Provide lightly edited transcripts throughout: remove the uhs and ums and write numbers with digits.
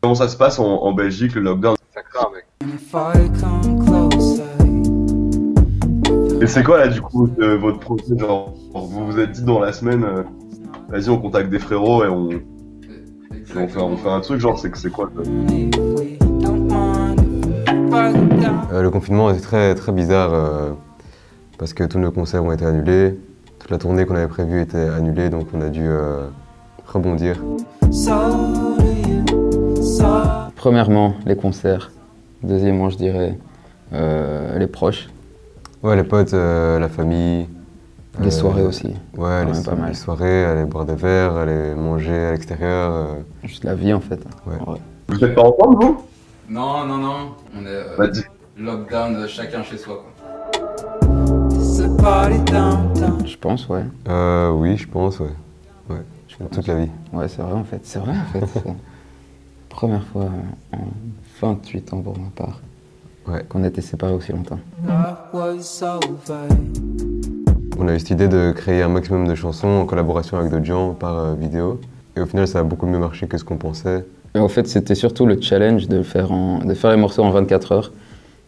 Comment ça se passe en Belgique, le lockdown? Ça craint, mec. Et c'est quoi là du coup votre projet? Genre, vous vous êtes dit dans la semaine, vas-y on contacte des frérots et on fait un truc, genre c'est quoi Le confinement était très, très bizarre parce que tous nos concerts ont été annulés, toute la tournée qu'on avait prévue était annulée, donc on a dû rebondir. Premièrement, les concerts. Deuxièmement, je dirais les proches. Ouais, les potes, la famille. Les soirées aussi. Ouais, pas mal. Les soirées, aller boire des verres, aller manger à l'extérieur. Juste la vie en fait. Ouais. Ouais. Vous êtes pas ensemble vous? Non, non, non. On est lockdown chacun chez soi, quoi. Je pense, ouais. Oui, je pense, ouais. Ouais, toute la vie. Ouais, c'est vrai en fait. C'est vrai en fait. Première fois en 28 ans pour ma part. Ouais. Qu'on était séparés aussi longtemps. On a eu cette idée de créer un maximum de chansons en collaboration avec d'autres gens par vidéo. Et au final, ça a beaucoup mieux marché que ce qu'on pensait. Et en fait, c'était surtout le challenge de faire les morceaux en 24 heures.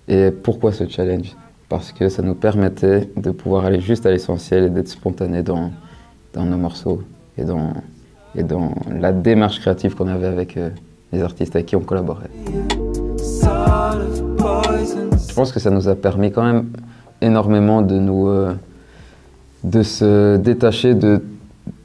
Et pourquoi ce challenge? Parce que ça nous permettait de pouvoir aller juste à l'essentiel et d'être spontané dans nos morceaux et dans la démarche créative qu'on avait avec les artistes avec qui on collaborait. Je pense que ça nous a permis quand même énormément de se détacher de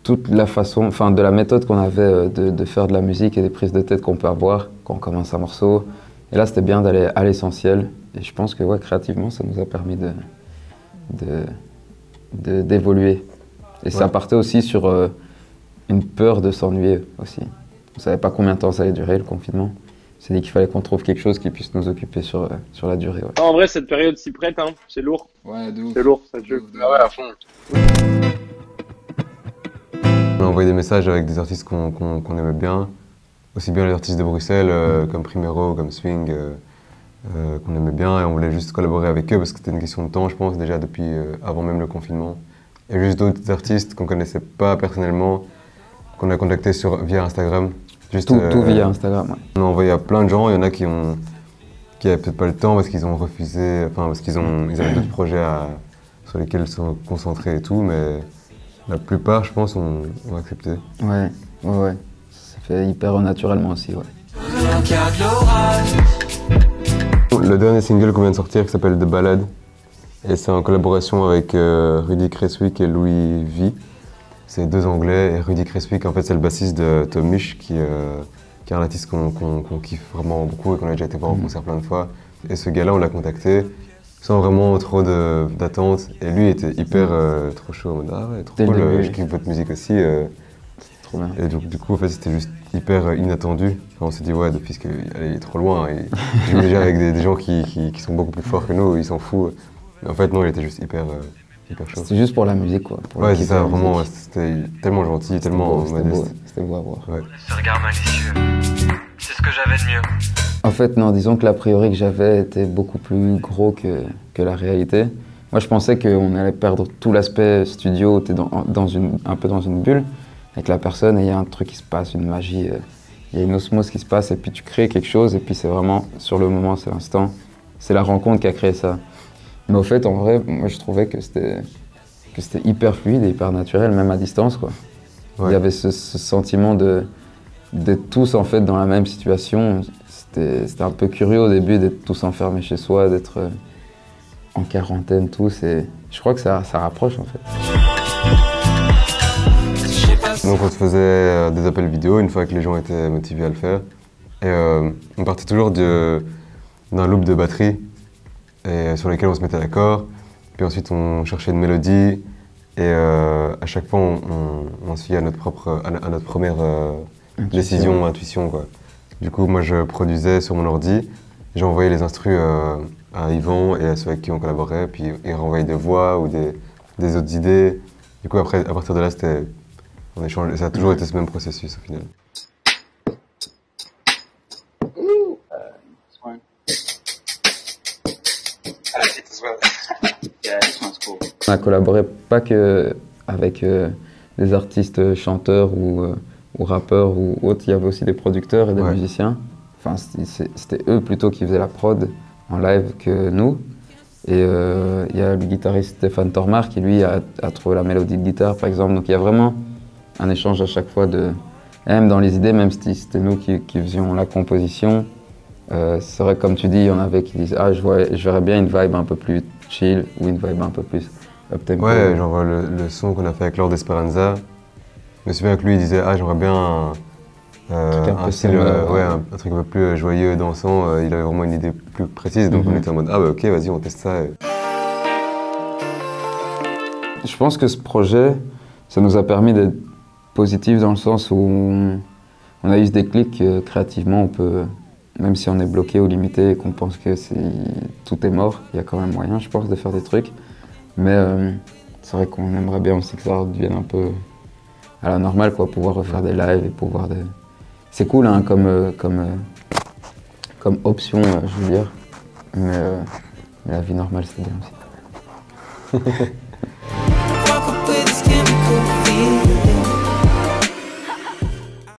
toute la façon, enfin de la méthode qu'on avait de faire de la musique et des prises de tête qu'on peut avoir quand on commence un morceau. Et là, c'était bien d'aller à l'essentiel. Et je pense que ouais, créativement, ça nous a permis d'évoluer. Et ça partait aussi sur une peur de s'ennuyer aussi. On ne savait pas combien de temps ça allait durer, le confinement. On s'est dit qu'il fallait qu'on trouve quelque chose qui puisse nous occuper sur la durée. Ouais. En vrai, cette période s'y prête, hein. C'est lourd. Ouais, de ouf. C'est lourd, ça te joue. Ah ouais, à fond. On a envoyé des messages avec des artistes qu'on aimait bien, aussi bien les artistes de Bruxelles comme Primero, comme Swing, qu'on aimait bien, et on voulait juste collaborer avec eux parce que c'était une question de temps, je pense, déjà depuis avant même le confinement. Et juste d'autres artistes qu'on connaissait pas personnellement, qu'on a contactés via Instagram. Juste, tout via Instagram, ouais. On a envoyé à plein de gens, il y en a qui avaient peut-être pas le temps parce qu'ils ont refusé, enfin parce qu'ils avaient d'autres projets sur lesquels ils sont concentrés et tout, mais la plupart, je pense, ont accepté. Ouais. Ça fait hyper naturellement aussi, ouais. Le dernier single qu'on vient de sortir qui s'appelle The Ballad, et c'est en collaboration avec Rudy Creswick et Louis V. C'est deux Anglais, et Rudy Creswick, en fait, c'est le bassiste de Tom Misch, qui est un artiste qu'on kiffe vraiment beaucoup et qu'on a déjà été voir en concert plein de fois. Et ce gars-là, on l'a contacté sans vraiment trop d'attente. Et lui était hyper trop chaud, en mode ah ouais, trop cool, je kiffe votre musique aussi. Trop bien. Et donc, du coup, en fait, c'était juste hyper inattendu. Enfin, on s'est dit, ouais, depuis qu'il est trop loin. Et je joue déjà avec des gens qui sont beaucoup plus forts que nous, il s'en fout. Mais en fait, non, il était juste hyper chaud. C'était juste pour la musique, quoi. Ouais, c'est ça, vraiment, c'était tellement gentil, tellement modeste. C'était beau à voir. Ouais. Ce regard malicieux, c'est ce que j'avais de mieux. En fait, non, disons que l'a priori que j'avais était beaucoup plus gros que la réalité. Moi, je pensais qu'on allait perdre tout l'aspect studio, t'es un peu dans une bulle avec la personne et il y a un truc qui se passe, une magie, il y a une osmose qui se passe et puis tu crées quelque chose et puis c'est vraiment sur le moment, c'est l'instant, c'est la rencontre qui a créé ça. Mais au fait, en vrai, moi je trouvais que c'était hyper fluide et hyper naturel, même à distance, quoi. Ouais. Il y avait ce sentiment d'être tous en fait dans la même situation. C'était un peu curieux au début d'être tous enfermés chez soi, d'être en quarantaine tous et je crois que ça rapproche en fait. Donc on se faisait des appels vidéo une fois que les gens étaient motivés à le faire. Et on partait toujours d'un loop de batterie et sur lequel on se mettait d'accord. Puis ensuite on cherchait une mélodie et à chaque fois on se fiait à notre première décision, intuition, quoi. Du coup moi je produisais sur mon ordi, j'ai envoyé les instrus à Yvan et à ceux avec qui on collaborait, puis ils renvoyaient des voix ou des autres idées. Du coup après, à partir de là on échangeait, ça a toujours été ce même processus au final. On a collaboré pas que avec des artistes chanteurs ou rappeurs ou autres, il y avait aussi des producteurs et des musiciens. enfin, c'était eux plutôt qui faisaient la prod en live que nous. Et il y a le guitariste Stéphane Tormar qui lui a trouvé la mélodie de guitare par exemple. Donc il y a vraiment un échange à chaque fois et même dans les idées, même si c'était nous qui faisions la composition, c'est vrai que comme tu dis, il y en avait qui disaient ah je verrais bien une vibe un peu plus chill ou une vibe un peu plus up-tempo. Ouais, genre le son qu'on a fait avec Lord Esperanza, je me souviens que lui il disait ah j'aimerais bien un style, un truc un peu plus joyeux, dansant. Il avait vraiment une idée plus précise, donc on était en mode ah bah ok vas-y on teste ça. Je pense que ce projet, ça nous a permis d'être positifs dans le sens où on a eu ce déclic créativement, on peut, même si on est bloqué ou limité et qu'on pense que tout est mort, il y a quand même moyen je pense de faire des trucs. Mais c'est vrai qu'on aimerait bien aussi que ça redevienne un peu à la normale, quoi, pouvoir refaire des lives et pouvoir des... C'est cool hein, comme option, je veux dire, mais la vie normale c'est bien aussi.